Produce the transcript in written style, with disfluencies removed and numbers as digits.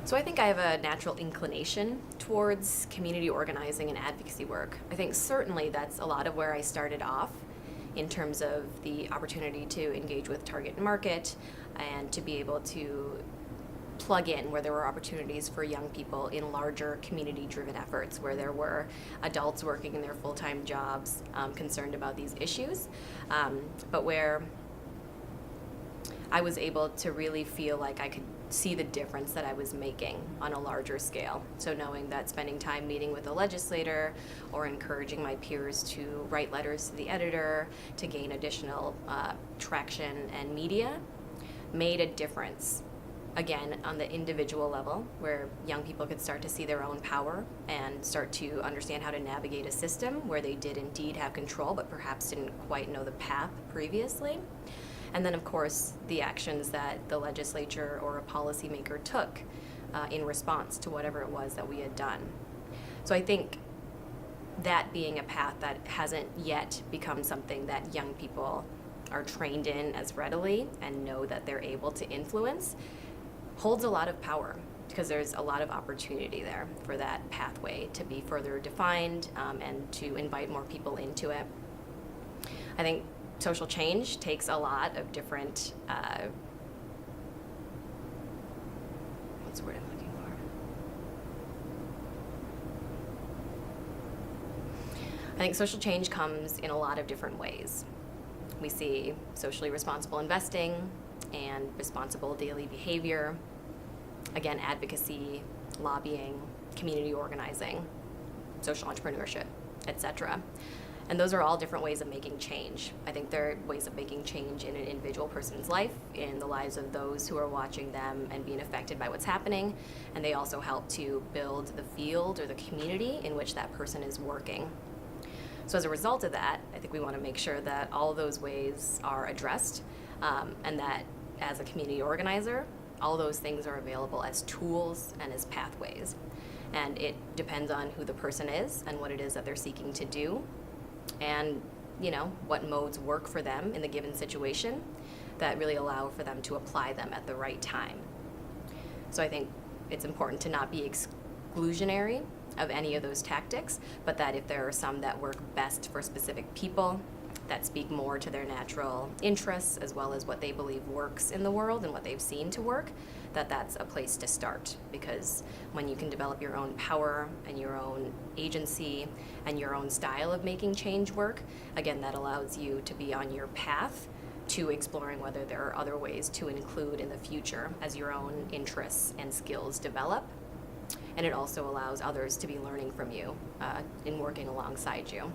So I think I have a natural inclination towards community organizing and advocacy work. I think certainly that's a lot of where I started off in terms of the opportunity to engage with target market and to be able to plug in where there were opportunities for young people in larger community-driven efforts where there were adults working in their full-time jobs concerned about these issues, but where I was able to really feel like I could see the difference that I was making on a larger scale. So knowing that spending time meeting with a legislator or encouraging my peers to write letters to the editor to gain additional traction and media made a difference. Again, on the individual level, where young people could start to see their own power and start to understand how to navigate a system where they did indeed have control, but perhaps didn't quite know the path previously. And then, of course, the actions that the legislature or a policymaker took in response to whatever it was that we had done. So I think that being a path that hasn't yet become something that young people are trained in as readily and know that they're able to influence holds a lot of power, because there's a lot of opportunity there for that pathway to be further defined and to invite more people into it. I think social change takes a lot of different, what's the word I'm looking for? I think social change comes in a lot of different ways. We see socially responsible investing and responsible daily behavior, again, advocacy, lobbying, community organizing, social entrepreneurship, etc. And those are all different ways of making change. I think they're ways of making change in an individual person's life, in the lives of those who are watching them and being affected by what's happening, and they also help to build the field or the community in which that person is working. So as a result of that, I think we want to make sure that all of those ways are addressed, and that as a community organizer, all those things are available as tools and as pathways. And it depends on who the person is and what it is that they're seeking to do, and what modes work for them in the given situation that really allow for them to apply them at the right time. So I think it's important to not be exclusionary of any of those tactics, but that if there are some that work best for specific people, that speak more to their natural interests as well as what they believe works in the world and what they've seen to work, that's a place to start. Because when you can develop your own power and your own agency and your own style of making change work, again, that allows you to be on your path to exploring whether there are other ways to include in the future as your own interests and skills develop. And it also allows others to be learning from you in working alongside you.